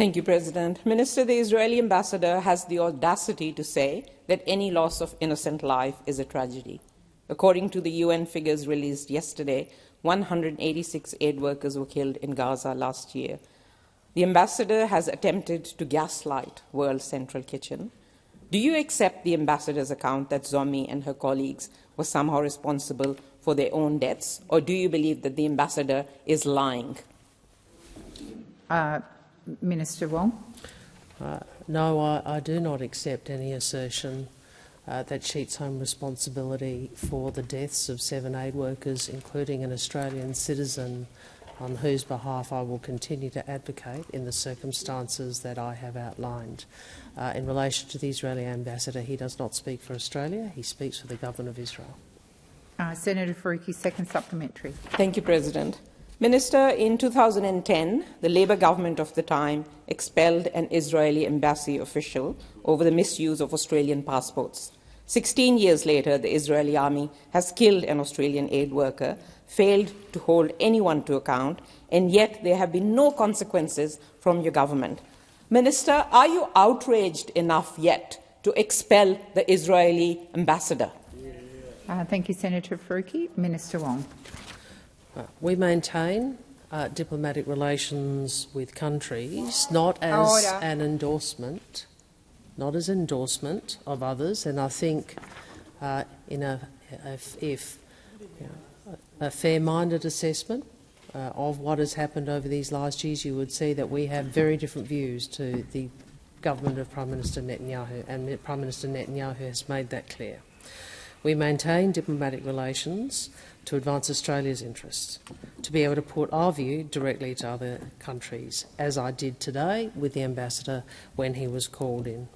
Thank you, President. Minister, the Israeli ambassador has the audacity to say that any loss of innocent life is a tragedy. According to the UN figures released yesterday, 186 aid workers were killed in Gaza last year. The ambassador has attempted to gaslight World Central Kitchen. Do you accept the ambassador's account that Zomi and her colleagues were somehow responsible for their own deaths, or do you believe that the ambassador is lying? Minister Wong. No, I do not accept any assertion that sheets home responsibility for the deaths of 7 aid workers, including an Australian citizen on whose behalf I will continue to advocate in the circumstances that I have outlined. In relation to the Israeli ambassador, he does not speak for Australia, he speaks for the government of Israel. Senator Faruqi, second supplementary. Thank you, President. Minister, in 2010, the Labour government of the time expelled an Israeli embassy official over the misuse of Australian passports. 16 years later, the Israeli army has killed an Australian aid worker, failed to hold anyone to account, and yet there have been no consequences from your government. Minister, are you outraged enough yet to expel the Israeli ambassador? Thank you, Senator Faruqi. Minister Wong. We maintain diplomatic relations with countries not as an endorsement, of others, and I think if a fair-minded assessment of what has happened over these last years, you would see that we have very different views to the government of Prime Minister Netanyahu, and Prime Minister Netanyahu has made that clear. We maintain diplomatic relations to advance Australia's interests, to be able to put our view directly to other countries, as I did today with the ambassador when he was called in.